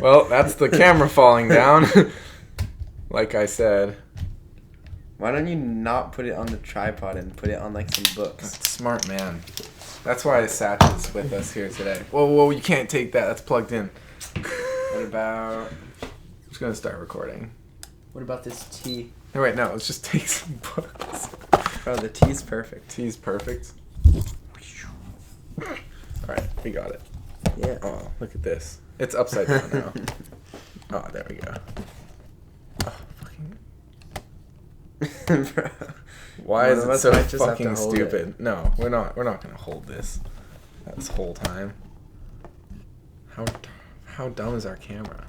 Well, that's the camera falling down. Like I said. Why don't you not put it on the tripod and put it on like some books? That's smart, man. That's why Satch is with us here today. Whoa, you can't take that. That's plugged in. What about... I'm just going to start recording. What about this tea? No, wait, no. Let's just take some books. Oh, the tea's perfect. Tea's perfect. Alright, we got it. Yeah. Oh, look at this. It's upside down now. Oh, there we go. Oh, fucking... Bro. Why is it so might just have fucking to hold stupid? it. No, we're not gonna hold this whole time. How dumb is our camera?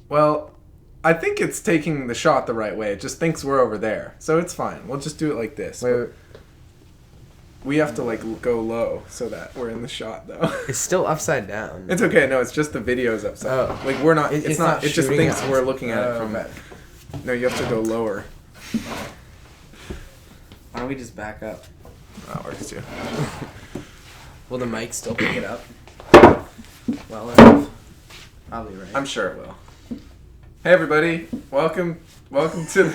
Well, I think it's taking the shot the right way. It just thinks we're over there, so it's fine. We'll just do it like this. Wait. We have to like go low so that we're in the shot though. It's still upside down. It's okay. No, it's just the video's upside. Oh. Like we're not. It's not. It just shooting thinks us. we're looking at it from. Okay. No, you have to go lower. Why don't we just back up? That works too. Will the mic still pick it up? Well enough. Probably, right? I'm sure it will. Hey everybody, welcome to.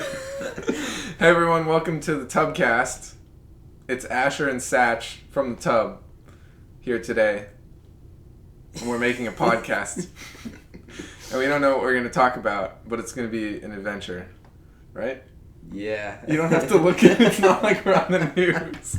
Hey everyone, welcome to the Tubcast. It's Asher and Satch from the Tub here today, and we're making a podcast. And we don't know what we're going to talk about, but it's going to be an adventure, right? Yeah. You don't have to look at it. It's not like we're on the news.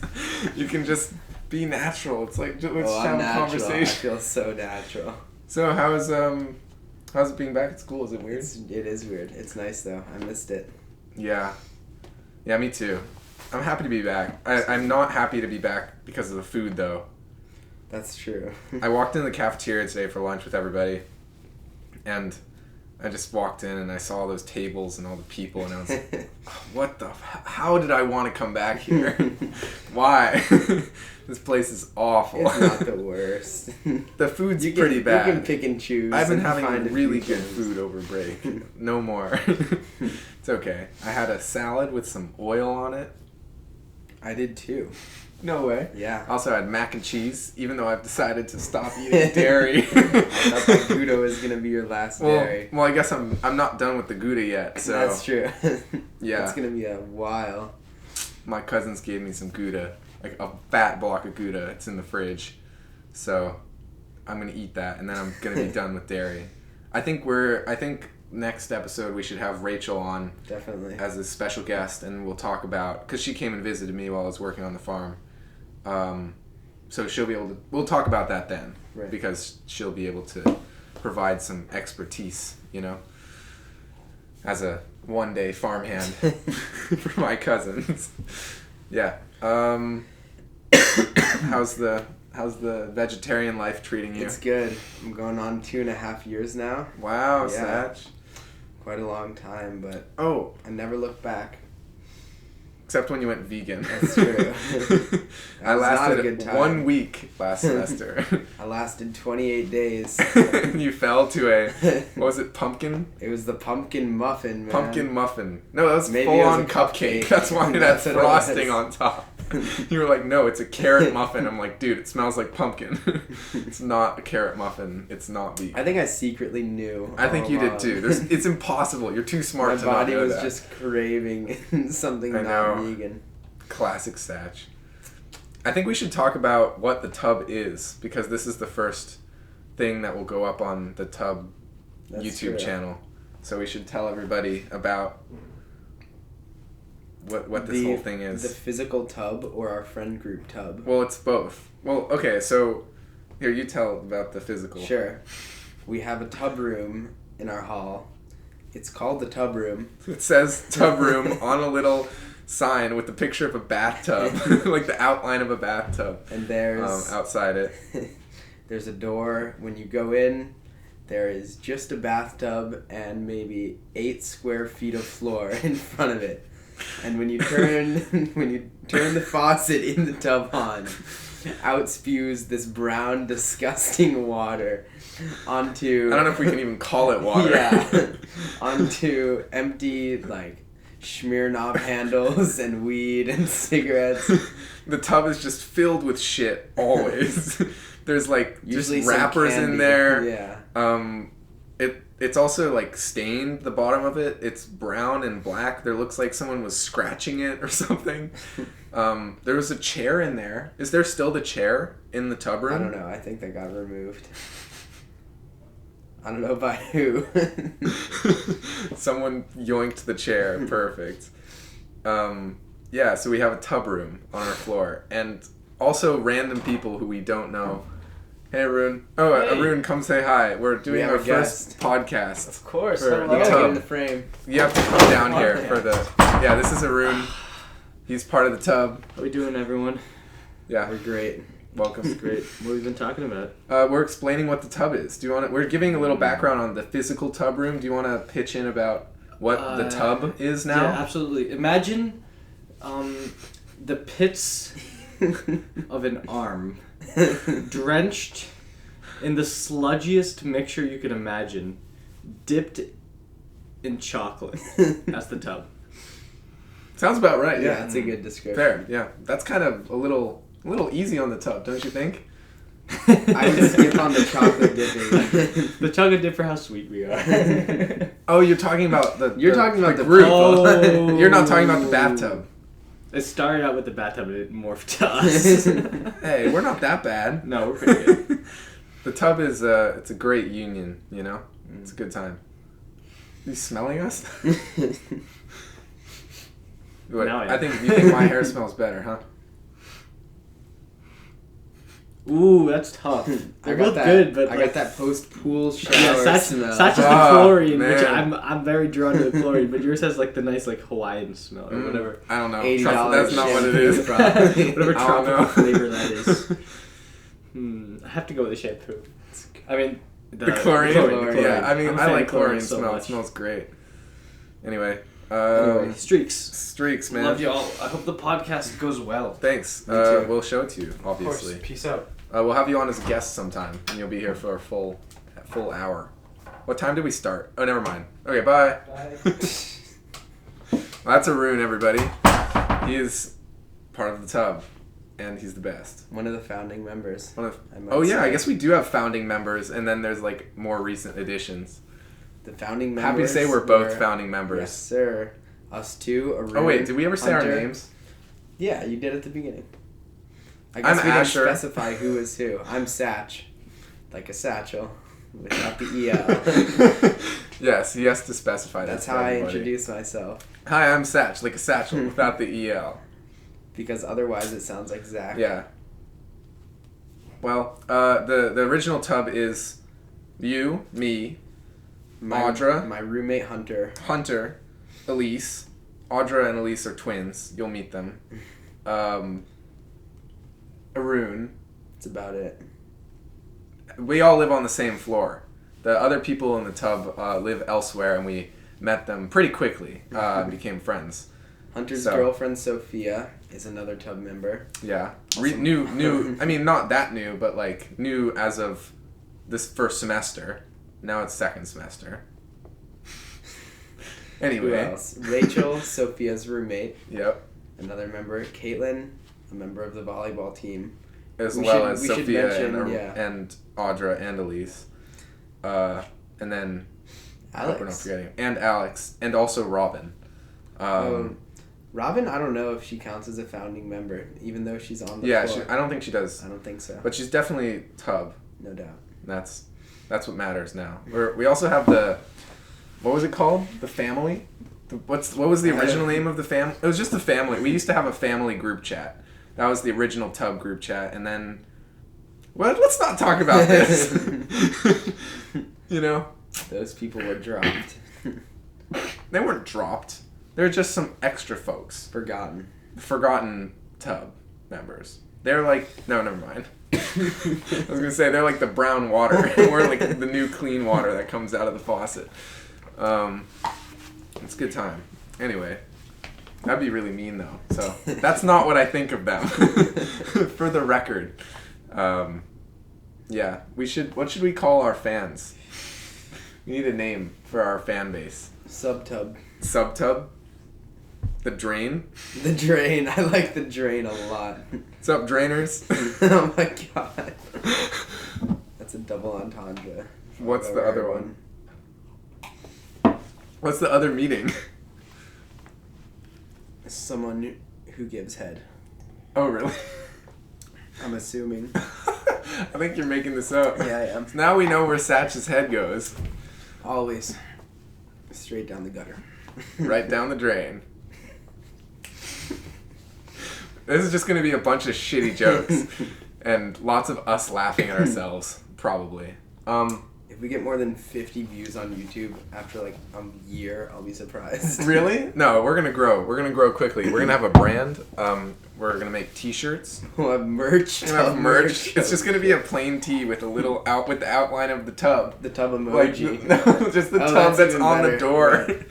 You can just be natural. It's like, let's have a conversation. I feel so natural. So how's it being back at school? Is it weird? It is weird. It's nice, though. I missed it. Yeah, me too. I'm happy to be back. I'm not happy to be back because of the food, though. That's true. I walked in the cafeteria today for lunch with everybody, and I just walked in and I saw those tables and all the people, and I was like, how did I want to come back here? Why? This place is awful. It's not the worst. The food's pretty bad. You can pick and choose. I've been having really good food over break. No more. It's okay. I had a salad with some oil on it. I did too. No way. Yeah. I also had mac and cheese, even though I've decided to stop eating dairy. I thought the Gouda was going to be your last dairy. Well, I guess I'm not done with the Gouda yet, so... That's true. Yeah. It's going to be a while. My cousins gave me some Gouda, like a fat block of Gouda. It's in the fridge. So I'm going to eat that, and then I'm going to be done with dairy. I think next episode we should have Rachel on. Definitely. As a special guest, and we'll talk about... Because she came and visited me while I was working on the farm. So she'll be able to... We'll talk about that then. Right. Because she'll be able to provide some expertise, you know? As a one-day farmhand for my cousins. Yeah. How's the vegetarian life treating you? It's good. I'm going on 2.5 years now. Wow, Yeah. Satch. Quite a long time, but Oh, I never look back. except when you went vegan. That's true. I was not a lasted good time. 1 week last semester. I lasted 28 days. You fell to a, what was it, pumpkin? It was the pumpkin muffin, man. Pumpkin muffin. No, that was Maybe it was full-on a cupcake. cupcake. That's why it had That's what it frosting was. on top. You were like, no, it's a carrot muffin. I'm like, dude, it smells like pumpkin. It's not a carrot muffin. It's not vegan. I think I secretly knew. I think all you did along. too. It's impossible. You're too smart My to not body know was that. just craving something I not know. vegan. Classic Satch. I think we should talk about what the Tub is, because this is the first thing that will go up on the Tub That's YouTube true. channel. So we should tell everybody about what this whole thing is. The physical tub or our friend group tub? Well, it's both. Well, okay, so here, you tell about the physical. Sure. We have a tub room in our hall. It's called the tub room. It says tub room on a little sign with the picture of a bathtub, like the outline of a bathtub. And there's outside it. there's a door. When you go in, there is just a bathtub and maybe 8 square feet of floor in front of it. And when you turn the faucet in the tub on, out spews this brown, disgusting water onto... I don't know if we can even call it water. Yeah. Onto empty, like, Smirnoff handles and weed and cigarettes. The tub is just filled with shit always. There's like Usually just some wrappers candy. in there. Yeah. It's also like stained, the bottom of it. It's brown and black. There looks like someone was scratching it or something. There was a chair in there. Is there still the chair in the tub room? I don't know. I think that got removed. I don't know by who. Someone yoinked the chair. Perfect. Yeah, so we have a tub room on our floor. And also random people who we don't know. Hey, Arun. Oh, Hey. Arun, come say hi. We're doing have our a guest. first podcast. Of course. For You the Hello. gotta tub. get in the frame. You have to come down here for the... Yeah, this is Arun. He's part of the tub. How we doing, everyone? Yeah, We're great. welcome. Great. What have we been talking about? We're explaining what the tub is. Do you want to... We're giving a little background on the physical tub room. Do you want to pitch in about what the tub is now? Yeah, absolutely. Imagine the pits of an arm drenched in the sludgiest mixture you can imagine, dipped in chocolate. That's the tub. Sounds about right, Yeah, yeah. that's a good description. Fair, yeah. That's kind of a little easy on the tub, don't you think? I would skip on the chocolate dipping. The chocolate dip for how sweet we are. Oh, you're talking about the... You're talking about the group. Oh. You're not talking about the bathtub. It started out with the bathtub and it morphed to us. Hey, we're not that bad. No, we're pretty good. The tub is it's a great union, you know? It's a good time. You smelling us? What, Now I I am. think you think my hair smells better, huh? Ooh, that's tough. They're both good, but I like, got that post pool shower yeah, smell. Satch is the Oh, chlorine, which man. I'm very drawn to the chlorine, but yours has like the nice like Hawaiian smell or whatever. I don't know. $80 That's not what it is. shampoo, Whatever I don't tropical know. flavor that is. I have to go with the shampoo. I mean, The chlorine? chlorine. Yeah, I mean, I'm a I fan like of chlorine chlorine so smell. It much. smells great. Anyway, Anyway, streaks. streaks, man. Love y'all. I hope the podcast goes well. Thanks. Me too. We'll show it to you, obviously. Peace out. We'll have you on as a guest sometime, and you'll be here for a full hour. What time did we start? Oh, never mind. Okay, bye. Well, that's Arun, everybody. He is part of the tub, and he's the best. One of the founding members. One of. I might Oh yeah, say. I guess we do have founding members, and then there's like more recent additions. The founding members. Happy to say we're both were- founding members. Yes, sir. Us two. Arun, Oh wait, did we ever say Hunter. our names? Yeah, you did at the beginning. I I'm guess we Asher. didn't specify who is who. I'm Satch, like a satchel, without the EL. Yes, he has to specify that. That's for how I everybody. introduce myself, Hi, I'm Satch, like a satchel without the EL. because otherwise it sounds like Zach. Yeah. Well, the original tub is you, me, Audra. my roommate Hunter. Hunter, Elise. Audra and Elise are twins. You'll meet them. Arun. That's about it. We all live on the same floor. The other people in the tub live elsewhere, and we met them pretty quickly. Became friends. Hunter's So- girlfriend Sophia is another tub member. Yeah. Awesome. New. I mean, not that new, but like new as of this first semester. Now it's second semester. Who Anyway. else? Rachel, Sophia's roommate, Yep. another member. Caitlyn, a member of the volleyball team. As We well should- as we should Sophia mention, yeah. and Audra and Elise. And then I hope we're not Alex. forgetting. And Alex. And also Robin. Robin, I don't know if she counts as a founding member, even though she's on the yeah, floor. I don't think she does. I don't think so. But she's definitely tub. No doubt. That's what matters now. We also have the, what was it called? The family? What was the original name of the family? It was just the family. We used to have a family group chat. That was the original tub group chat. And then, well, let's not talk about this. You know? Those people were dropped. They weren't dropped. They're just some extra folks. Forgotten. Forgotten tub members. They're like, no, never mind. I was gonna say they're like the brown water. We're like the new clean water that comes out of the faucet. It's a good time. Anyway, that'd be really mean though. So that's not what I think of them. For the record, yeah, we should. What should we call our fans? We need a name for our fan base. Subtub. Subtub. The drain. The drain. I like the drain a lot. What's up, drainers? Oh my god. That's a double entendre. What's the other one? What's the other meaning? Someone who gives head. Oh, really? I'm assuming. I think you're making this up. Yeah, I am. So now we know where Satch's head goes. Always. Straight down the gutter. Right down the drain. This is just going to be a bunch of shitty jokes. And lots of us laughing at ourselves, probably. If we get more than 50 views on YouTube after like a year, I'll be surprised. Really? No, we're gonna grow. We're gonna grow quickly. We're gonna have a brand. We're gonna make T-shirts. We'll have merch. We're gonna have merch. It's just gonna be a plain tee with a little with the outline of the tub. The tub emoji. Like, no, just the tub that's on better. the door. Right.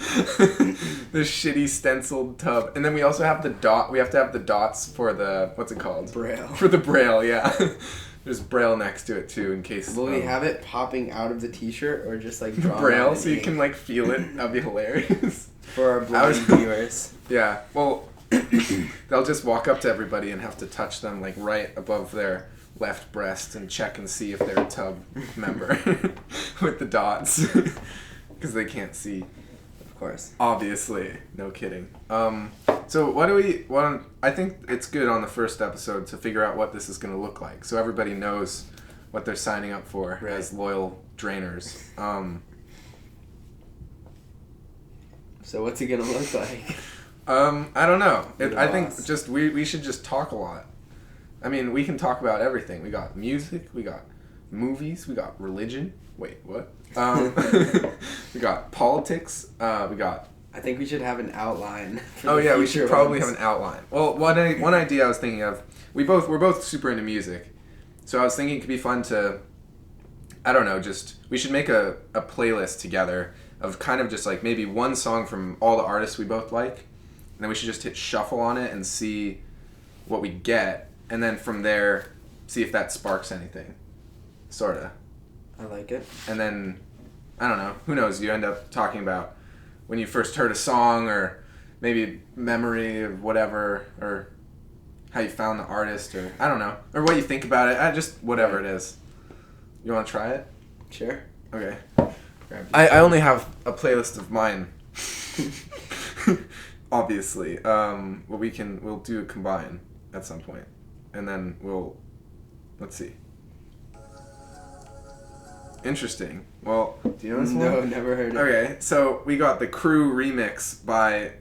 The shitty stenciled tub, and then we also have the dot. We have to have the dots for the what's it called? Braille. For the braille, yeah. There's braille next to it too, in case. Will we have it popping out of the T-shirt or just like drawn braille on so you ink? can like feel it? That'd be hilarious. For our blind viewers. Yeah, well, they'll just walk up to everybody and have to touch them like right above their left breast and check and see if they're a tub member with the dots because they can't see. Of course. Obviously, no kidding. So what do we want? I think it's good on the first episode to figure out what this is going to look like, so everybody knows what they're signing up for as loyal drainers. So what's it gonna look like? I don't know. I think Lost. just we should just talk a lot. I mean, we can talk about everything. We got music, we got movies, we got religion. Wait, what? We got politics. We got. I think we should have an outline. For Oh the yeah, we future should probably ones. have an outline. Well, one idea I was thinking of. We're both super into music, so I was thinking it could be fun to. I don't know. Just we should make a playlist together of kind of just like maybe one song from all the artists we both like, and then we should just hit shuffle on it and see what we get, and then from there see if that sparks anything. Sorta. I like it. And then, I don't know, who knows, you end up talking about when you first heard a song, or maybe memory of whatever, or how you found the artist, or I don't know, or what you think about it, just whatever it is. You want to try it? Sure. Okay. I only have a playlist of mine. Obviously. But we'll do a combine at some point. And then let's see. Interesting. Well, do you know this one? No, never heard it. Okay, so we got the Crew remix by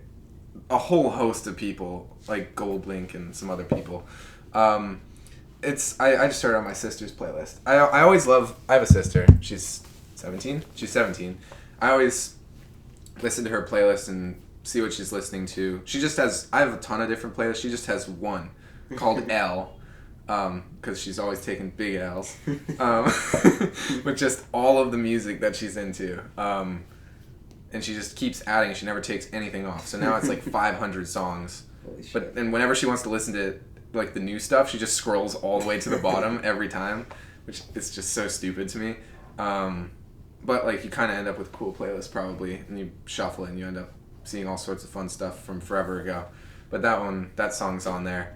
a whole host of people, like Goldlink and some other people. I just started on my sister's playlist. I have a sister. She's 17. She's 17. I always listen to her playlist and see what she's listening to. I have a ton of different playlists. She just has one called L. Because she's always taking big L's, with just all of the music that she's into, and she just keeps adding. She never takes anything off. So now it's like 500 songs. Holy shit. And whenever she wants to listen to like the new stuff, she just scrolls all the way to the bottom every time, which is just so stupid to me. But like you kind of end up with a cool playlist probably, and you shuffle it and you end up seeing all sorts of fun stuff from forever ago. But that song's on there.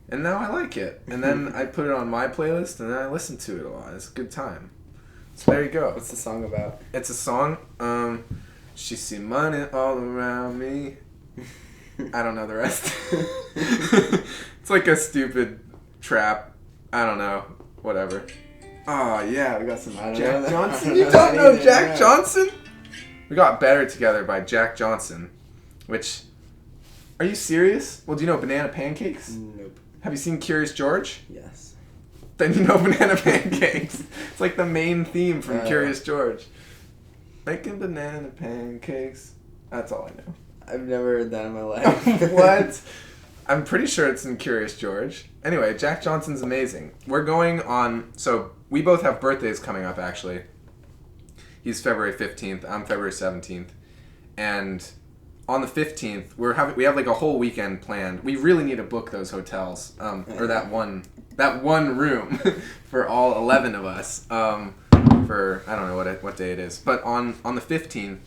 And now I like it. And then I put it on my playlist, and then I listen to it a lot. It's a good time. So there you go. What's the song about? It's a song. She see money all around me. I don't know the rest. It's like a stupid trap. I don't know. Whatever. Oh, yeah. We got some Jack Johnson. You don't know Jack Johnson? We got Better Together by Jack Johnson. Which... Are you serious? Well, do you know Banana Pancakes? Nope. Have you seen Curious George? Yes. Then you know Banana Pancakes. It's like the main theme from Curious George. Making banana pancakes. That's all I know. I've never heard that in my life. What? I'm pretty sure it's in Curious George. Anyway, Jack Johnson's amazing. We're going on... So, we both have birthdays coming up, actually. He's February 15th. I'm February 17th. And... on the 15th, we have like a whole weekend planned. We really need to book those hotels, or that one room for all 11 of us. For I don't know what day it is, but on the 15th,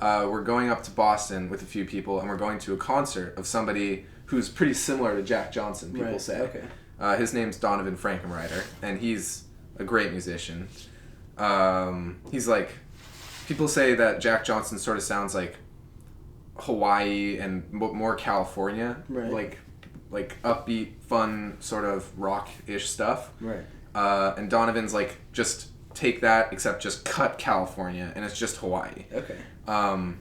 we're going up to Boston with a few people, and we're going to a concert of somebody who's pretty similar to Jack Johnson, people say. Okay. His name's Donovan Frankenreiter, and he's a great musician. He's like, people say that Jack Johnson sort of sounds like Hawaii and more California, Right. like upbeat, fun sort of rock-ish stuff. Right. And Donovan's like, just take that, except just cut California, and it's just Hawaii. Okay. And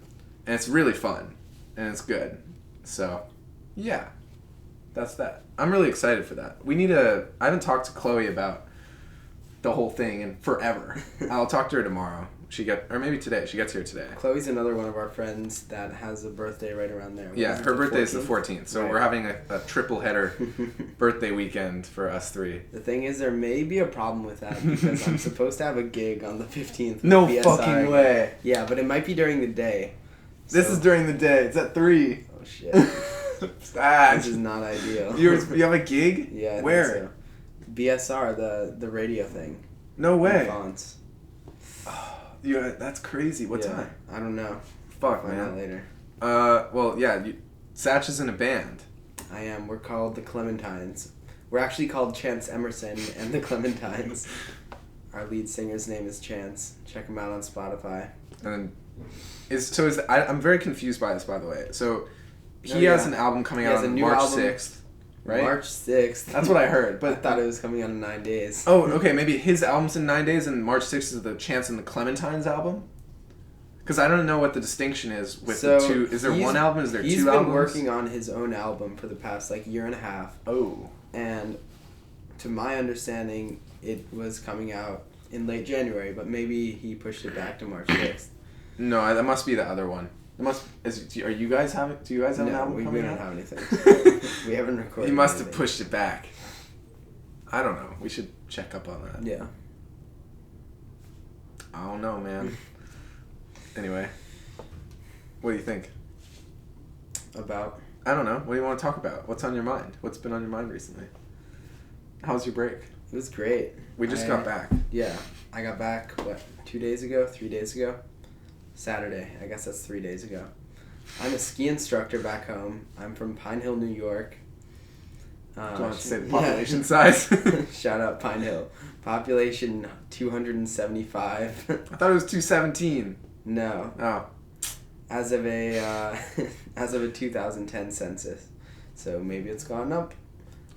it's really fun, and it's good. So, yeah, that's that. I'm really excited for that. I haven't talked to Chloe about the whole thing in forever. I'll talk to her tomorrow. Or maybe today. She gets here today. Chloe's another one of our friends that has a birthday right around there. Yeah, her birthday is the 14th, so Right. we're having a triple header birthday weekend for us three. The thing is, there may be a problem with that because I'm supposed to have a gig on the 15th. No with BSR. fucking way. Yeah, but it might be during the day. This is during the day. It's at 3. Oh shit. Satch. This is not ideal. You have a gig? Yeah. I Where? think so. BSR, the radio thing. No way. Fonts. Yeah, that's crazy. What Yeah, time? I don't know. Fuck, Find out man. later. Well, yeah. Satch is in a band. I am. We're called the Clementines. We're actually called Chance Emerson and the Clementines. Our lead singer's name is Chance. Check him out on Spotify. And I'm very confused by this, by the way. So he Oh, has yeah. an album coming He out has a on new March album. 6th, right? March 6th. That's what I heard. I But thought it was coming out in 9 days. oh, okay. Maybe his album's in 9 days, and March 6th is the Chance and the Clementines album. Because I don't know what the distinction is with the two. Is there one album? Is there two albums? He's been working on his own album for the past year and a half. Oh. And to my understanding, it was coming out in late January, but maybe he pushed it back to March 6th. No, that must be the other one. Do you guys have an album we coming don't out? have anything. We haven't recorded. He must have anything. pushed it back. I don't know. We should check up on that. Yeah. I don't know, man. Anyway, what do you think? About? I don't know. What do you want to talk about? What's on your mind? What's been on your mind recently? How's your break? It was great. We just got back. Yeah. I got back, 3 days ago? Saturday. I guess that's 3 days ago. I'm a ski instructor back home. I'm from Pine Hill, New York. Do you want to say the population size? Shout out Pine Hill. Population 275. I thought it was 217. No. Oh. As of a 2010 census. So maybe it's gone up.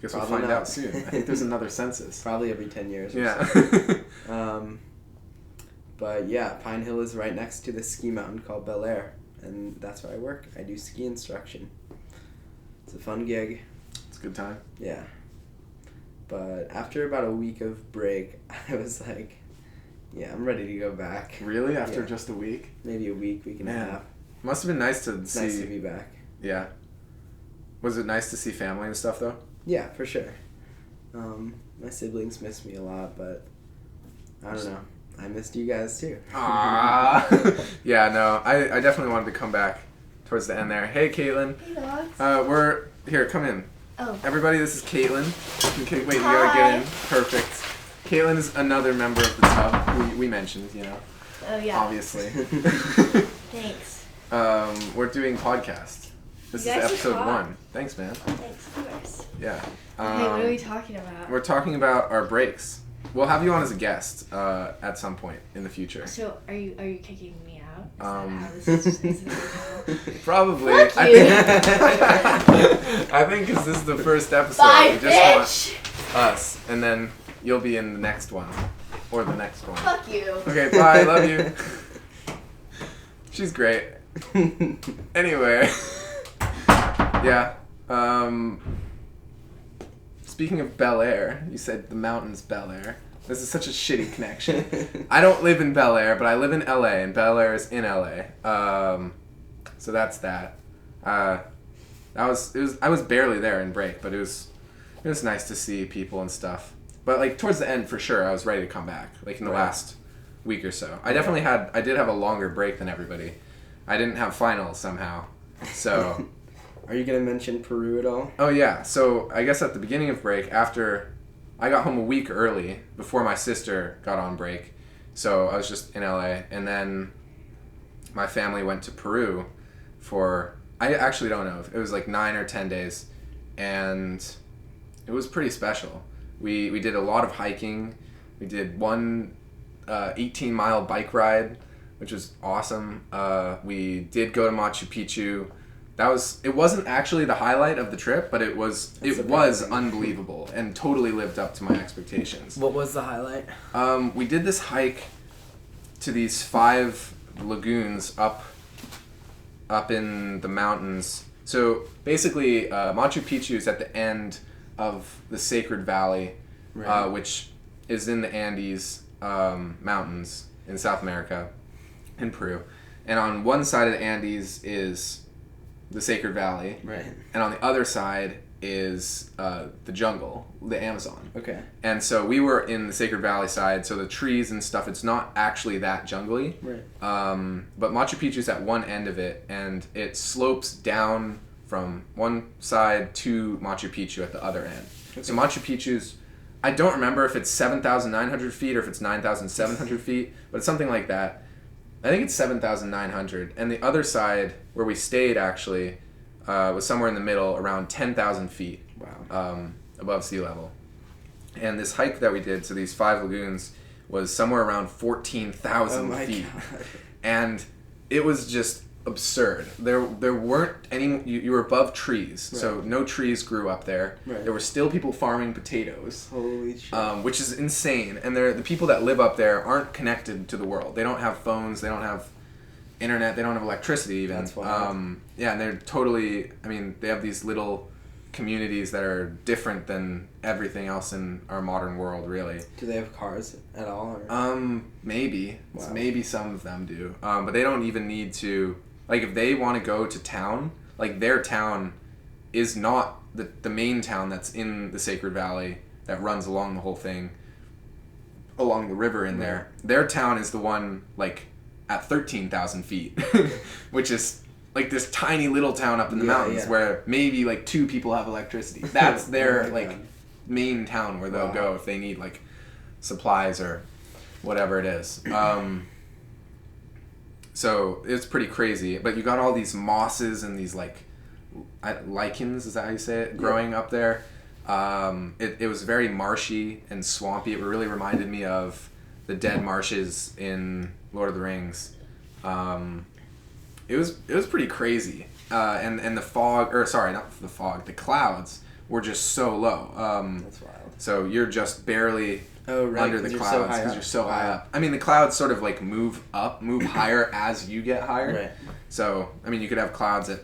Guess we'll Probably find not. out soon. I think there's another census. Probably every 10 years or Yeah. so. But yeah, Pine Hill is right next to the ski mountain called Bel Air. And that's where I work. I do ski instruction. It's a fun gig. It's a good time. Yeah. But after about a week of break, I was like, yeah, I'm ready to go back. Really? After Yeah. just a week? Maybe a week and a Man. half. Must have been nice to It's see. nice to be back. Yeah. Was it nice to see family and stuff, though? Yeah, for sure. My siblings miss me a lot, but I don't know. I missed you guys too. Ah. Yeah, no. I definitely wanted to come back towards the end there. Hey, Kaitlyn. Hey, dogs. We're... Here, come in. Oh. Everybody, this is Kaitlyn. Okay, wait, we gotta get in. Perfect. Kaitlyn is another member of the Tub. We mentioned, Oh, yeah. obviously. Thanks. We're doing podcast. This is You guys should episode talk. 1. Thanks, man. Thanks, of course. Yeah. Hey, what are we talking about? We're talking about our breaks. We'll have you on as a guest at some point in the future. So, are you kicking me out? Is Um, that how this is now? Probably. Fuck I you. think I think because this is the first episode, Bye, we just bitch! want us, and then you'll be in the next one, or the next one. Fuck you. Okay, bye. Love you. She's great. Anyway, yeah. Speaking of Bel Air, you said the mountain's Bel Air. This is such a shitty connection. I don't live in Bel Air, but I live in LA, and Bel Air is in LA. So that's that. I was barely there in break, but it was nice to see people and stuff. But towards the end, for sure, I was ready to come back. In the last week or so, I did have a longer break than everybody. I didn't have finals somehow, so. Are you gonna mention Peru at all? Oh yeah, so I guess at the beginning of break, after I got home a week early, before my sister got on break, so I was just in LA, and then my family went to Peru for, I actually don't know, it was like 9 or 10 days, and it was pretty special. We did a lot of hiking. We did one 18-mile bike ride, which was awesome. We did go to Machu Picchu. It wasn't actually the highlight of the trip, but it was unbelievable and totally lived up to my expectations. What was the highlight? We did this hike to these 5 lagoons up in the mountains. So basically, Machu Picchu is at the end of the Sacred Valley, Right. which is in the Andes mountains in South America, in Peru. And on one side of the Andes is the Sacred Valley, Right. and on the other side is the jungle, the Amazon. Okay. And so we were in the Sacred Valley side, so the trees and stuff, it's not actually that jungly. Right. But Machu Picchu's at one end of it, and it slopes down from one side to Machu Picchu at the other end. Okay. So Machu Picchu's, I don't remember if it's 7,900 feet or if it's 9,700 feet, but it's something like that. I think it's 7,900. And the other side, where we stayed actually, was somewhere in the middle, around 10,000 feet. Wow. Above sea level. And this hike that we did to these 5 lagoons was somewhere around 14,000 feet. God. And it was just absurd. There weren't any, you were above trees, Right. so no trees grew up there. Right. There were still people farming potatoes. Holy shit. Which is insane. And the people that live up there aren't connected to the world. They don't have phones, they don't have internet, they don't have electricity even. That's wild. Yeah, and they're totally, I mean, they have these little communities that are different than everything else in our modern world, really. Do they have cars at all? Or? Maybe. Wow. Maybe some of them do. But they don't even need to, like, if they want to go to town, like, their town is not the main town that's in the Sacred Valley that runs along the whole thing, along the river in there. Their town is the one, like, at 13,000 feet, which is like this tiny little town up in the mountains where maybe like 2 people have electricity. That's their like main town where they'll go if they need like supplies or whatever it is. So it's pretty crazy, but you got all these mosses and these like lichens, is that how you say it, growing up there. It was very marshy and swampy. It really reminded me of the dead marshes in Lord of the Rings. It was pretty crazy. And the fog, or sorry, not the fog, the clouds were just so low. That's wild. So you're just barely under the 'cause clouds because you're so high up. I mean, the clouds sort of like move higher as you get higher. Right. So, I mean, you could have clouds at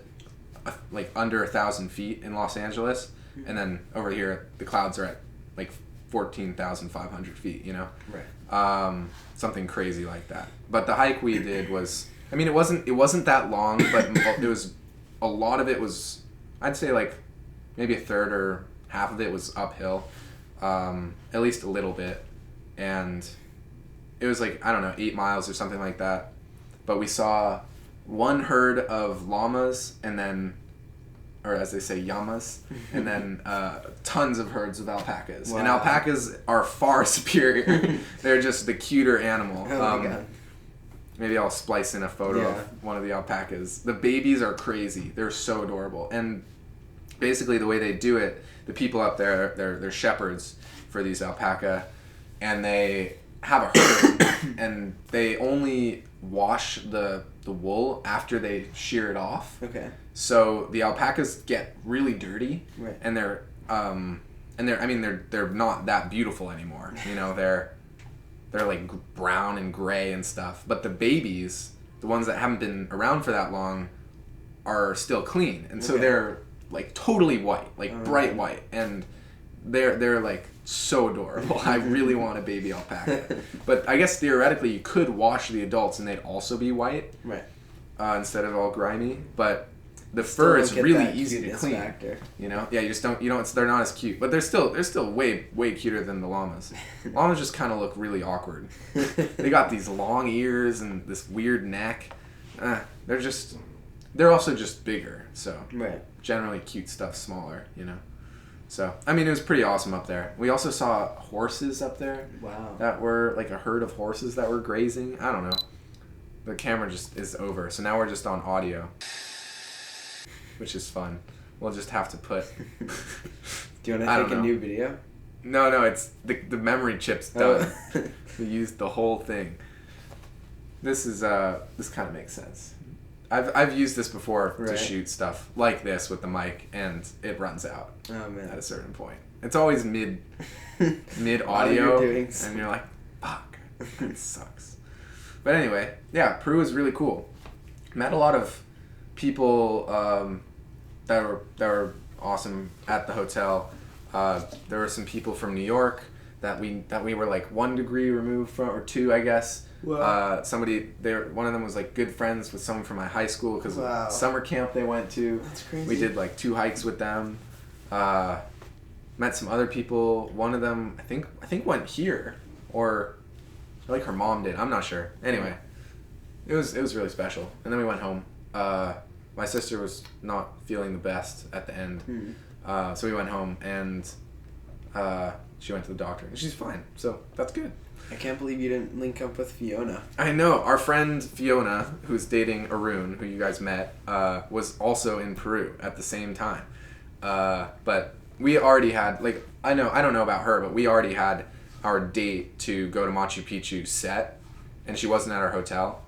like under 1,000 feet in Los Angeles, and then over here the clouds are at like 14,500 feet, you know? Right. Something crazy like that. But the hike we did was, I mean, it wasn't that long, but it was, a lot of it was, I'd say like maybe a third or half of it was uphill, at least a little bit, and it was like, I don't know, 8 miles or something like that. But we saw one herd of llamas, and then, or as they say, llamas, and then tons of herds of alpacas. Wow. And alpacas are far superior. They're just the cuter animal. Oh my God. Maybe I'll splice in a photo Yeah. of one of the alpacas. The babies are crazy. They're so adorable. And basically the way they do it, the people up there, they're shepherds for these alpaca, and they have a herd, and they only wash the wool after they shear it off. Okay. So the alpacas get really dirty, Right. and they're not that beautiful anymore. You know, they're like brown and gray and stuff. But the babies, the ones that haven't been around for that long, are still clean, and so Okay. they're like totally white, like bright white, and they're like so adorable. I really want a baby alpaca. But I guess theoretically you could wash the adults and they'd also be white, Right. instead of all grimy. But the Still fur don't is get really that easy to cuteness clean. factor. You know, yeah, they're not as cute, but they're still way cuter than the llamas. Llamas just kind of look really awkward. They got these long ears and this weird neck. They're also just bigger, so Right. generally cute stuff smaller, you know. So, I mean, it was pretty awesome up there. We also saw horses up there Wow. that were like a herd of horses that were grazing. I don't know. the camera just is over. So now we're just on audio, which is fun. We'll just have to put... Do you want to take a new video? No, it's the memory chip's done. We used the whole thing. This kind of makes sense. I've used this before to shoot stuff like this with the mic, and it runs out at a certain point. It's always mid audio, and you're like, fuck, it sucks. But anyway, yeah, Peru is really cool. Met a lot of people that were awesome at the hotel. There were some people from New York that we were like 1 degree removed from, or 2, I guess. Wow. One of them was like good friends with someone from my high school because of summer camp they went to. That's crazy. We did like 2 hikes with them. Met some other people. One of them I think went here, or like her mom did. I'm not sure. Anyway, it was really special. And then we went home. My sister was not feeling the best at the end, so we went home and she went to the doctor and she's fine. So that's good. I can't believe you didn't link up with Fiona. I know. Our friend Fiona, who's dating Arun, who you guys met, was also in Peru at the same time. But we already had, like, I don't know about her, but we already had our date to go to Machu Picchu set, and she wasn't at our hotel.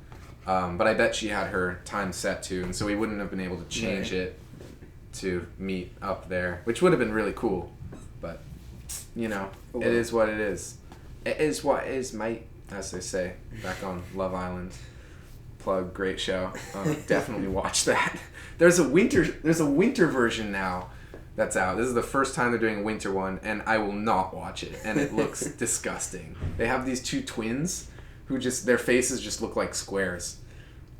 But I bet she had her time set too, and so we wouldn't have been able to change it to meet up there, which would have been really cool. But, it is what it is. It is what it is, mate, as they say back on Love Island. Plug, great show. Definitely watch that. There's a winter version now that's out. This is the first time they're doing a winter one, and I will not watch it. And it looks disgusting. They have these 2 twins who their faces just look like squares.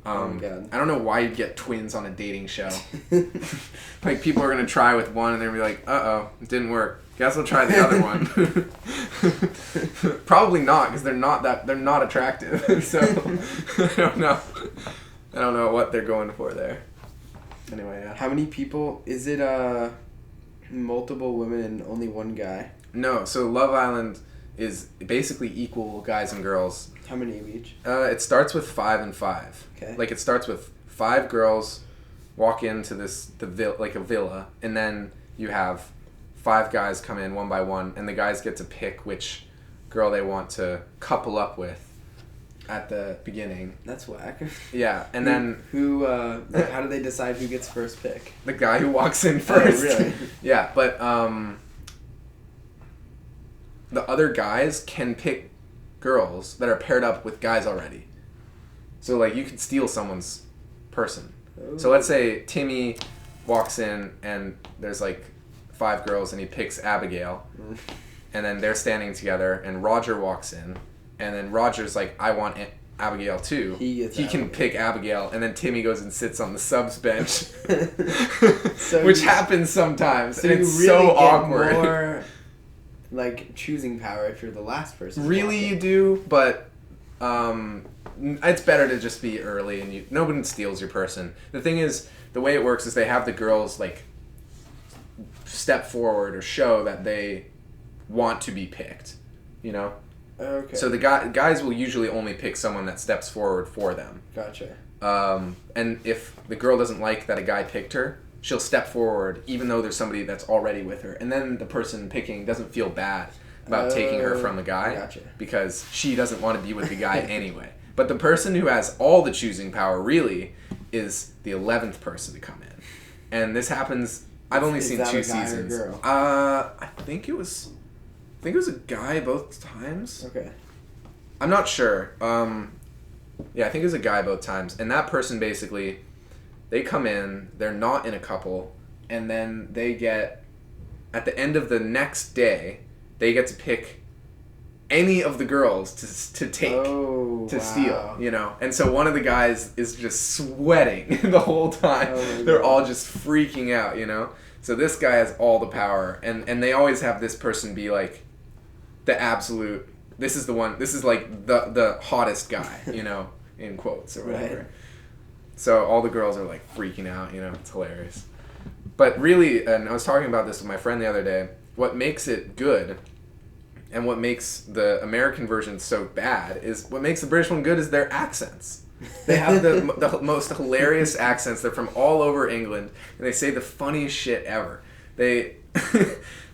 Oh my God. I don't know why you'd get twins on a dating show. Like, people are gonna try with one, and they're gonna be like, "Uh-oh, it didn't work. Guess we'll try the other one." Probably not, because they're not attractive. So I don't know what they're going for there. Anyway, yeah. How many people is it? Multiple women and only one guy? No, so Love Island is basically equal guys and girls. How many of each? It starts with 5 and 5. Okay. Like, it starts with 5 girls walk into a villa, and then you have 5 guys come in one by one, and the guys get to pick which girl they want to couple up with at the beginning. That's whack. Yeah, and then how do they decide who gets first pick? The guy who walks in first. Oh, really? Yeah, but the other guys can pick girls that are paired up with guys already. So, like, you could steal someone's person. Oh. So let's say Timmy walks in and there's like 5 girls and he picks Abigail. And then they're standing together and Roger walks in and then Roger's like, I want Abigail too. He can pick Abigail, and then Timmy goes and sits on the subs bench. Which happens sometimes. So and it's you really so get awkward. More, like, choosing power if you're the last person. Really, you do, but it's better to just be early and nobody steals your person. The thing is, the way it works is they have the girls like step forward or show that they want to be picked, you know? Okay. So the guys will usually only pick someone that steps forward for them. Gotcha. And if the girl doesn't like that a guy picked her, she'll step forward even though there's somebody that's already with her. And then the person picking doesn't feel bad about taking her from the guy. Gotcha. Because she doesn't want to be with the guy anyway. But the person who has all the choosing power really is the 11th person to come in. And this happens, I've only seen 2 seasons. Or girl? I think it was a guy both times. Okay. I'm not sure. Yeah, I think it was a guy both times. And that person basically, they come in, they're not in a couple, and then they get, at the end of the next day, they get to pick any of the girls to take, steal, you know? And so one of the guys is just sweating the whole time. They're all just freaking out, you know? So this guy has all the power, and they always have this person be like the absolute, this is the one, this is like the hottest guy, you know, in quotes or whatever. Right. So all the girls are like freaking out, you know, it's hilarious. But really, and I was talking about this with my friend the other day, what makes it good and what makes the American version so bad is, what makes the British one good is their accents. They have the most hilarious accents. They're from all over England, and they say the funniest shit ever. They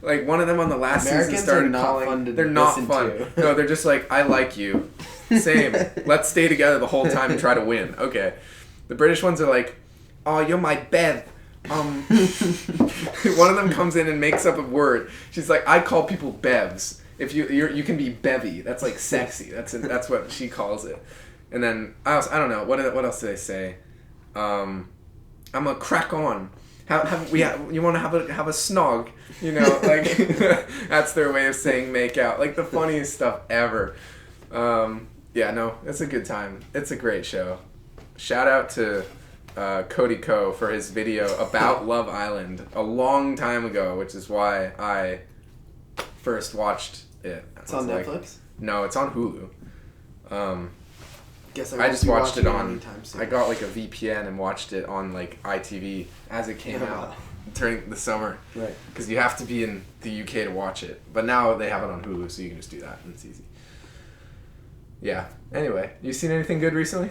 like one of them on the last Americans season started are not calling. fun to they're not listen fun. to. No, they're just like, I like you. Same. Let's stay together the whole time and try to win. Okay. The British ones are like, oh, you're my bev. One of them comes in and makes up a word. She's like, I call people bevs. If you can be bevy. That's like sexy. That's what she calls it. And then I don't know what else do they say? I'm a crack on. You want to have a snog? You know, like that's their way of saying make out. Like the funniest stuff ever. Yeah, no, it's a good time. It's a great show. Shout out to Cody Ko for his video about Love Island a long time ago, which is why I first watched it. It's on Netflix? No, it's on Hulu. Guess I just watched it on. anytime soon. I got like a VPN and watched it on like ITV as it came out during the summer. Right. Because you have to be in the UK to watch it. But now they have it on Hulu, so you can just do that and it's easy. Yeah. Anyway, you seen anything good recently?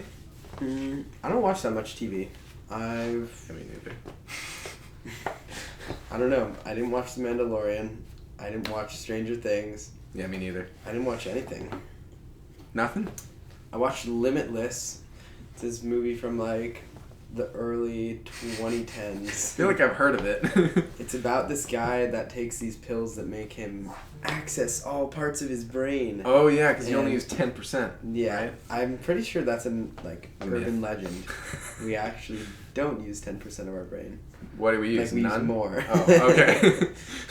I don't watch that much TV. I mean, neither. I don't know. I didn't watch The Mandalorian. I didn't watch Stranger Things. Yeah, me neither. I didn't watch anything. Nothing? I watched Limitless. It's this movie from like the early 2010s. I feel like I've heard of it. It's about this guy that takes these pills that make him access all parts of his brain. Oh yeah, because you only And- use 10%. Yeah, Right? I'm pretty sure that's an urban Myth. legend. We actually don't use 10% of our brain. What do we use? Like we use None? more. Oh, okay.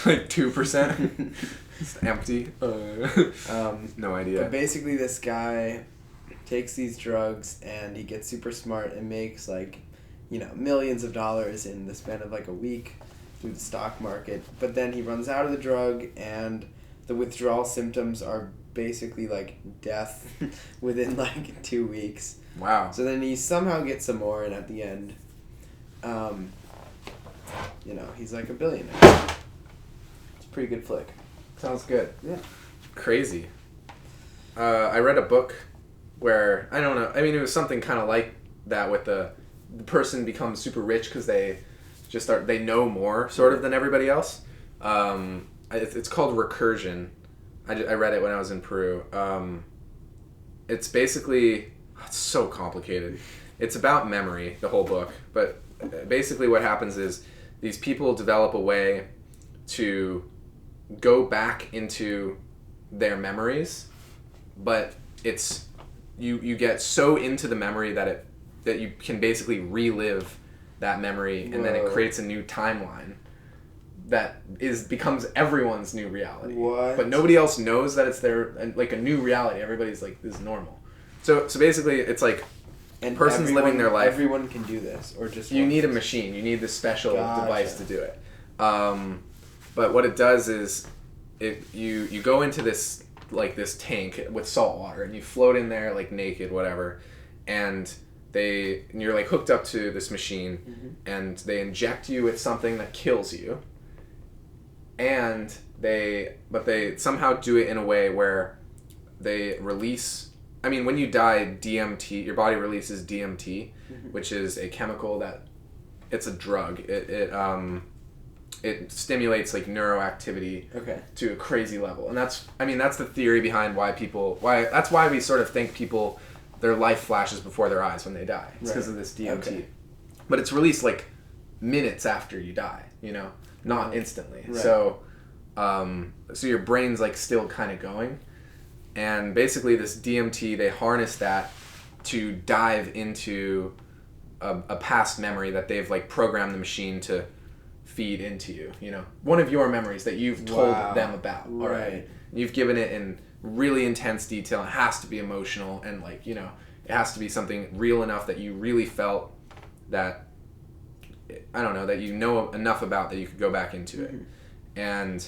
Like 2%? Just empty? No idea. But basically this guy takes these drugs and he gets super smart and makes like, millions of dollars in the span of like a week through the stock market. But then he runs out of the drug and the withdrawal symptoms are basically like death within like 2 weeks. Wow. So then he somehow gets some more, and at the end, he's like a billionaire. It's a pretty good flick. Sounds good. Yeah. Crazy. I read a book where, I don't know, I mean, it was something kind of like that with the person becomes super rich because they they know more, sort of, than everybody else. It's called Recursion. I read it when I was in Peru. It's basically, it's so complicated. It's about memory, the whole book. But basically what happens is these people develop a way to go back into their memories, but it's, you get so into the memory that you can basically relive that memory, and then it Whoa. creates a new timeline that becomes everyone's new reality. What? But nobody else knows that it's like a new reality. Everybody's like, this is normal. So basically it's like And person's living their life. Everyone can do this, or just You one need a person? machine. You need this special Gotcha. device to do it. But what it does is you go into this tank with salt water, and you float in there like naked, whatever, and you're like hooked up to this machine, and they inject you with something that kills you, and they somehow do it in a way where they release. I mean, when you die, DMT, your body releases DMT, which is a chemical it's a drug. It stimulates like neuroactivity to a crazy level, and that's the theory behind why we sort of think people, their life flashes before their eyes when they die. It's because of this DMT. Okay. But it's released like minutes after you die, not instantly. Right. So your brain's like still kind of going, and basically this DMT, they harness that to dive into a past memory that they've like programmed the machine to feed into you, one of your memories that you've told them about. All right. You've given it in really intense detail. It has to be emotional, and like, it has to be something real enough that you really felt that, I don't know, that you know enough about that you could go back into it. And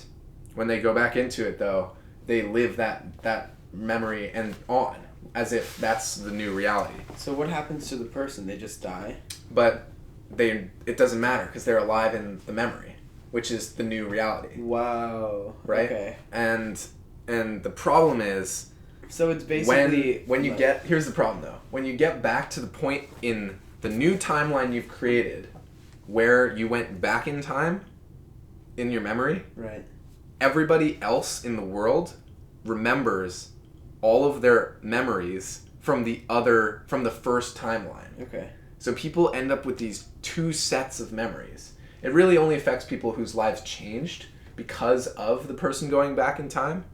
when they go back into it though, they live that memory and on as if that's the new reality. So what happens to the person? They just die? But it doesn't matter because they're alive in the memory, which is the new reality. Wow. Right? Okay. And the problem is So it's basically when you get, here's the problem though, when you get back to the point in the new timeline you've created where you went back in time in your memory, right. everybody else in the world remembers all of their memories from the first timeline. Okay. So people end up with these two sets of memories. It really only affects people whose lives changed because of the person going back in time.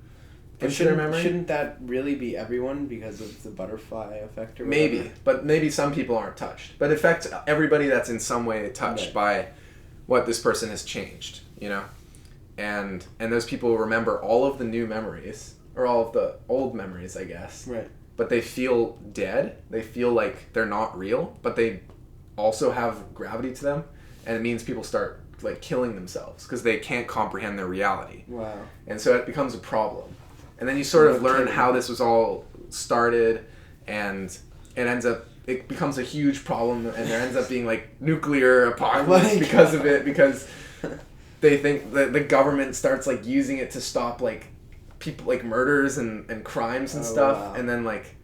But shouldn't that really be everyone because of the butterfly effect or whatever? Maybe, but maybe some people aren't touched. But it affects everybody that's in some way touched by what this person has changed, you know? And those people remember all of the new memories, or all of the old memories, I guess. Right. But they feel dead. They feel like they're not real, but they also have gravity to them. And it means people start like killing themselves because they can't comprehend their reality. Wow. And so it becomes a problem. And then you sort of learn how this was all started, and it becomes a huge problem, and there ends up being like nuclear apocalypse because of it, because they think that the government starts like using it to stop like people, like murders and crimes and stuff. Wow. And then like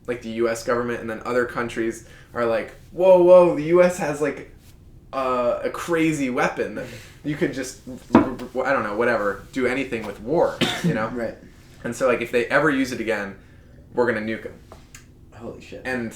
the US government and then other countries are like, whoa, the US has like a crazy weapon that you could just, I don't know, whatever, do anything with war, you know? Right. And so like if they ever use it again, we're gonna nuke them. Holy shit. And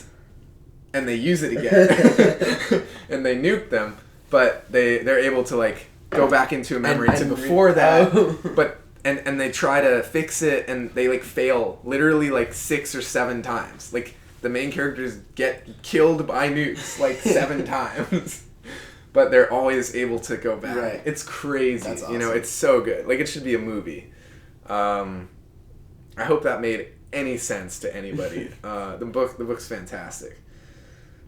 they use it again, and they nuke them, but they're able to like go back into a memory to before that, but and they try to fix it, and they like fail literally like 6 or 7 times. Like the main characters get killed by nukes like 7 times. But they're always able to go back. Right. It's crazy. That's awesome. You know, it's so good. Like it should be a movie. I hope that made any sense to anybody. The book's fantastic.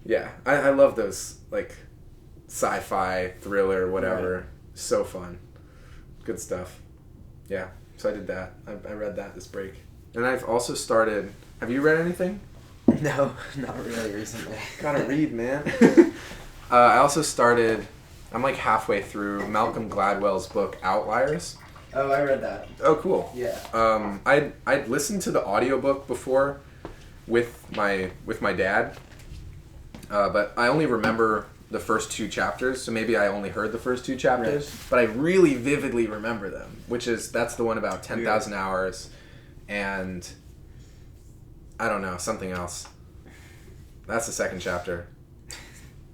Yeah, I love those like sci-fi thriller whatever. Right. So fun, good stuff. Yeah, so I did that. I read that this break, and I've also started. Have you read anything? No, not really recently. Gotta read, man. I also started. I'm like halfway through Malcolm Gladwell's book Outliers. Oh, I read that. Oh, cool. Yeah. I'd listened to the audiobook before with my dad, but I only remember the first 2 chapters, so maybe I only heard the first 2 chapters, right. but I really vividly remember them, that's the one about 10,000 hours, and I don't know, something else. That's the second chapter.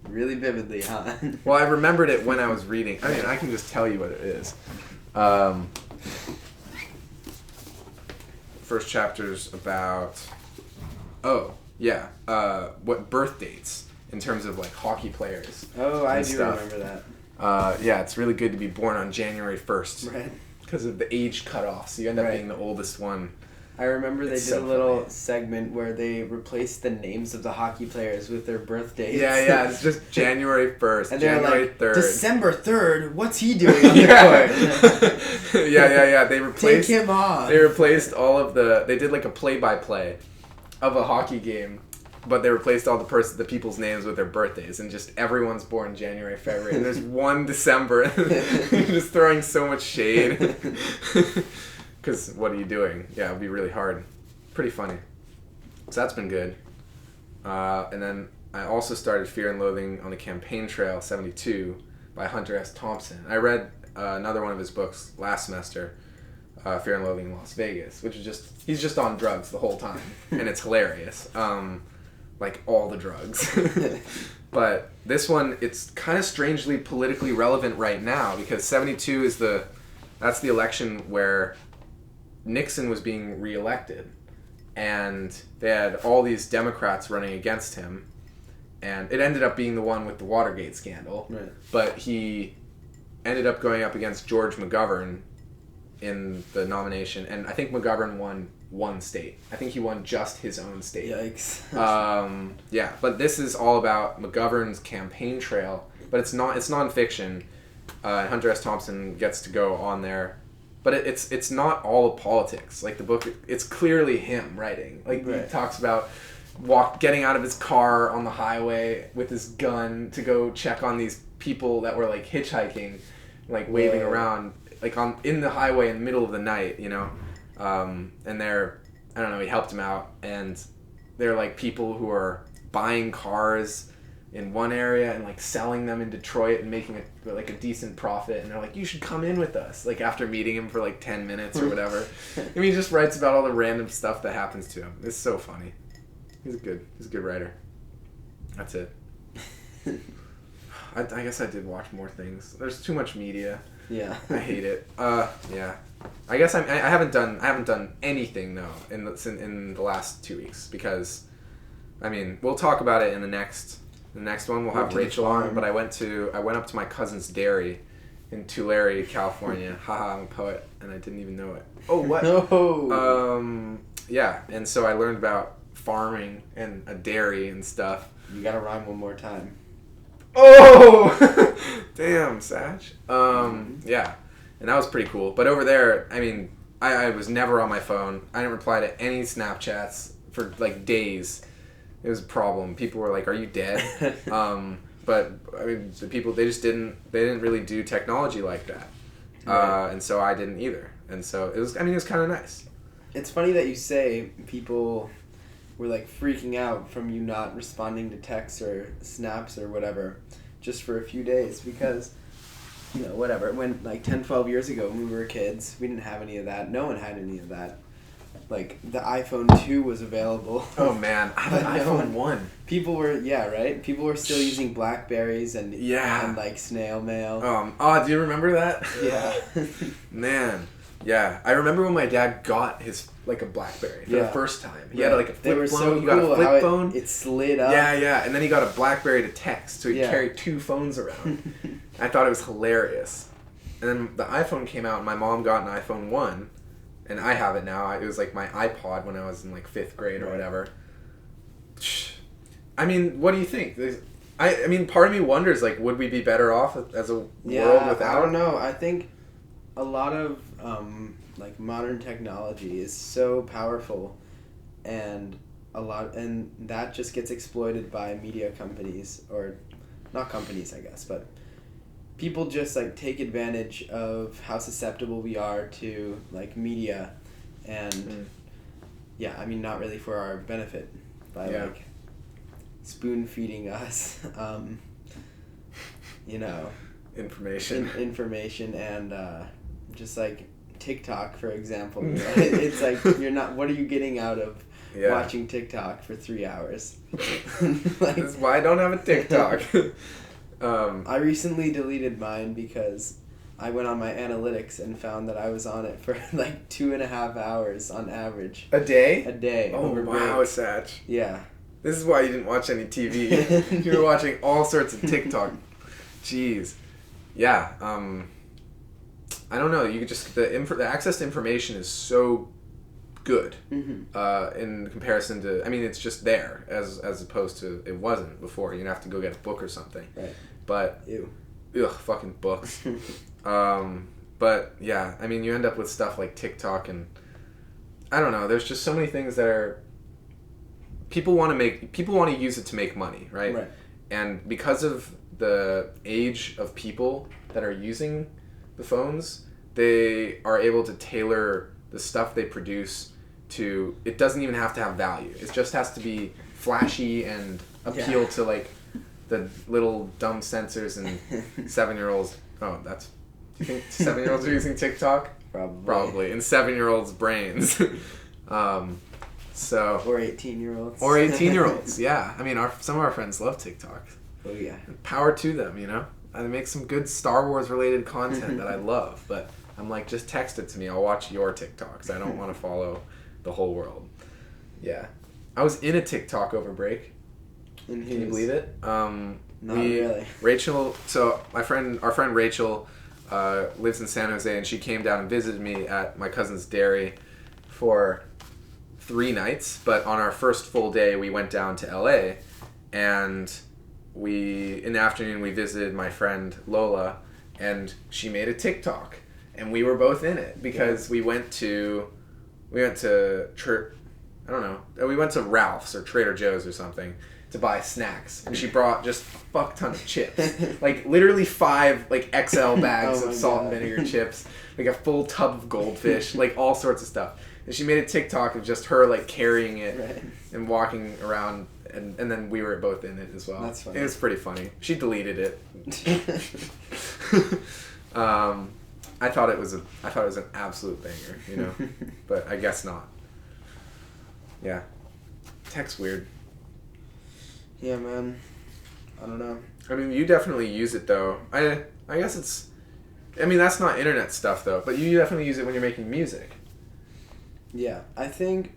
Really vividly, huh? Well, I remembered it when I was reading. I mean, I can just tell you what it is. First chapter's about, what birth dates in terms of like hockey players. Oh, I do stuff. remember that. Yeah, it's really good to be born on January 1st. Right. Because of the age cutoff, so you end up Right. being the oldest one. I remember they It's did so a little funny. segment where they replaced the names of the hocky players with their birthdays. Yeah, it's just January 1st, And they're January like, 3rd. December 3rd, what's he doing on the court? yeah. They replaced. Take him off. They replaced all of they did like a play-by-play of a hockey game, but they replaced all the people's names with their birthdays, and just everyone's born January, February, and there's one December. You're just throwing so much shade. Because what are you doing? Yeah, it would be really hard. Pretty funny. So that's been good. And then I also started Fear and Loathing on the Campaign Trail 72 by Hunter S. Thompson. I read another one of his books last semester, Fear and Loathing in Las Vegas, which is he's just on drugs the whole time, and it's hilarious. Like all the drugs. But this one, it's kind of strangely politically relevant right now, because 72 that's the election where Nixon was being reelected, and they had all these Democrats running against him, and it ended up being the one with the Watergate scandal. Right. But he ended up going up against George McGovern in the nomination, and I think McGovern won one state. I think he won just his own state. Yikes. Yeah, but this is all about McGovern's campaign trail, but it's nonfiction. Hunter S. Thompson gets to go on there. But it's not all of politics. Like the book, it's clearly him writing. Like Right. he talks about getting out of his car on the highway with his gun to go check on these people that were like hitchhiking, like waving Whoa. around, like in the highway in the middle of the night, you know, and I don't know, he helped him out, and they're like people who are buying cars in one area and like selling them in Detroit and making a decent profit, and they're like, you should come in with us, like after meeting him for like 10 minutes or whatever. I mean, he just writes about all the random stuff that happens to him. It's so funny. He's a good writer. That's it. I guess I did watch more things. There's too much media. Yeah. I hate it. Yeah. I guess I haven't done anything though in the last 2 weeks, because I mean, we'll talk about it in the next one. We'll have Rachel on, but I went up to my cousin's dairy in Tulare, California. Haha, I'm a poet and I didn't even know it. Oh, what? No. Yeah, and so I learned about farming and a dairy and stuff. You gotta rhyme one more time. Oh! Damn, Satch. Yeah. And that was pretty cool. But over there, I mean, I was never on my phone. I didn't reply to any Snapchats for like days. It was a problem. People were like, are you dead? But I mean, the people, they didn't really do technology like that. Right. And so I didn't either. And so it was kind of nice. It's funny that you say people were like freaking out from you not responding to texts or snaps or whatever just for a few days, because, you know, whatever, when like 10, 12 years ago when we were kids, we didn't have any of that. No one had any of that. Like, the iPhone 2 was available. Oh man, I had an iPhone 1. People were, yeah, right? People were still using Blackberries and like snail mail. Do you remember that? Yeah. Man, yeah. I remember when my dad got his, like, a Blackberry for the first time. He had, like, a flip phone. He got a flip phone. It slid up. Yeah. And then he got a Blackberry to text, so he carried 2 phones around. I thought it was hilarious. And then the iPhone came out, and my mom got an iPhone 1. And I have it now. It was like my iPod when I was in like 5th grade or whatever. I mean, what do you think? I mean, part of me wonders, like, would we be better off as a world without? I don't know. I think a lot of like modern technology is so powerful, and that just gets exploited by media companies, or not companies, I guess, but people just like take advantage of how susceptible we are to like media, and I mean, not really for our benefit, by like spoon feeding us you know, information and just like TikTok, for example. You know, it's like, you're not, what are you getting out of watching TikTok for 3 hours? Like, that's why I don't have a TikTok. I recently deleted mine because I went on my analytics and found that I was on it for like 2.5 hours on average. A day? A day. Oh, wow, Satch. Yeah. This is why you didn't watch any TV. You were watching all sorts of TikTok. Jeez. Yeah. I don't know. You could just, the access to information is so good in comparison to, I mean, it's just there as opposed to it wasn't before. You'd have to go get a book or something. Right. But fucking books. But yeah, I mean, you end up with stuff like TikTok, and I don't know, there's just so many things that are, people want to use it to make money, right? And because of the age of people that are using the phones, they are able to tailor the stuff they produce to, it doesn't even have to have value. It just has to be flashy and appeal to like the little dumb censors and 7-year-olds. Oh, do you think 7-year-olds are using TikTok? Probably. In 7-year-olds' brains. So. Or 18-year-olds. Or 18-year-olds, yeah. I mean, some of our friends love TikTok. Oh, yeah. Power to them, you know? They make some good Star Wars related content that I love, but I'm like, just text it to me. I'll watch your TikToks. I don't want to follow the whole world. Yeah. I was in a TikTok over break. Can you believe it? Not really. Rachel, so our friend Rachel lives in San Jose, and she came down and visited me at my cousin's dairy for 3 nights, but on our first full day we went down to LA, and in the afternoon we visited my friend Lola, and she made a TikTok, and we were both in it because we went to Ralph's or Trader Joe's or something to buy snacks, and she brought just a fuck ton of chips, like literally 5 like XL bags of salt and vinegar chips, like a full tub of goldfish, like all sorts of stuff. And she made a TikTok of just her like carrying it Right. and walking around, and then we were both in it as well. That's funny. It was pretty funny. She deleted it. I thought it was an absolute banger, you know, but I guess not. Yeah, tech's weird. Yeah, man. I don't know. I mean, you definitely use it though. I guess it's. I mean, that's not internet stuff though, but you definitely use it when you're making music. Yeah, I think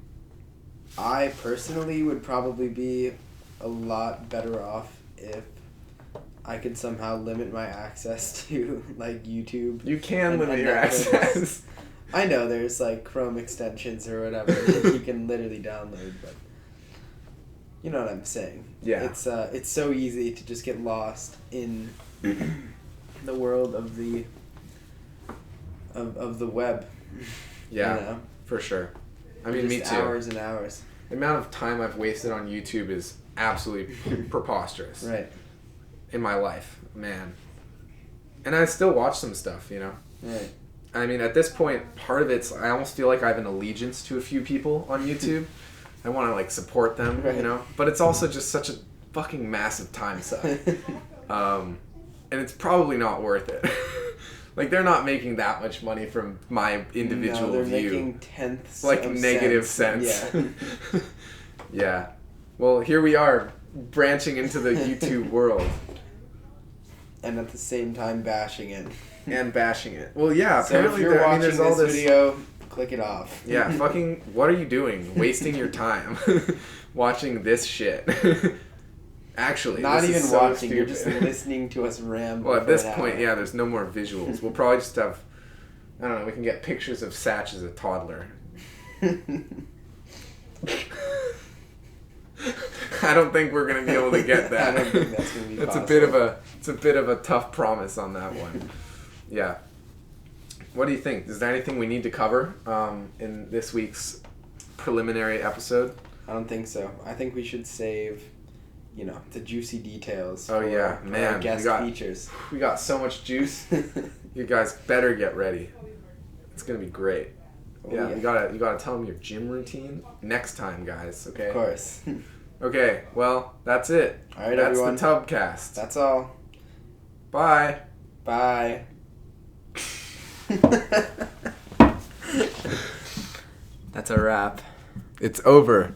I personally would probably be a lot better off if I could somehow limit my access to like YouTube. You can And- limit and your Netflix. access. I know there's like Chrome extensions or whatever that you can literally download, but you know what I'm saying. Yeah. It's so easy to just get lost in the world of the web. Yeah, You know? for sure. I mean, me Just too. Hours and hours. The amount of time I've wasted on YouTube is absolutely preposterous. Right. In my life, man. And I still watch some stuff, you know. Right. I mean, at this point, part of it's I almost feel like I have an allegiance to a few people on YouTube. I want to like support them, Right. you know. But it's also just such a fucking massive time suck. And it's probably not worth it. Like they're not making that much money from my individual they're view. making tenths Like of negative cents. cents. Yeah. Yeah. Well, here we are branching into the YouTube world. And at the same time bashing it. And bashing it. Well, yeah, So if apparently you're watching there's all this video, click it off. Yeah, fucking, what are you doing? Wasting your time watching this shit. Actually, Not this even is so watching, you're just stupid. listening to us ramble. Well, at for this an point, hour. yeah, there's no more visuals. We'll probably just have, I don't know, we can get pictures of Satch as a toddler. I don't think we're gonna be able to get that. I don't think that's gonna be It's a bit of a tough promise on that one. Yeah. What do you think? Is there anything we need to cover in this week's preliminary episode? I don't think so. I think we should save, the juicy details. Oh, for yeah. our Man, guest we got- features. We got so much juice. You guys better get ready. It's gonna be great. Oh, Yeah, you gotta tell them your gym routine next time, guys. Okay. Of course. Okay. Well, that's it. All right, That's everyone. the Tubcast. That's all. Bye. Bye. That's a wrap. It's over.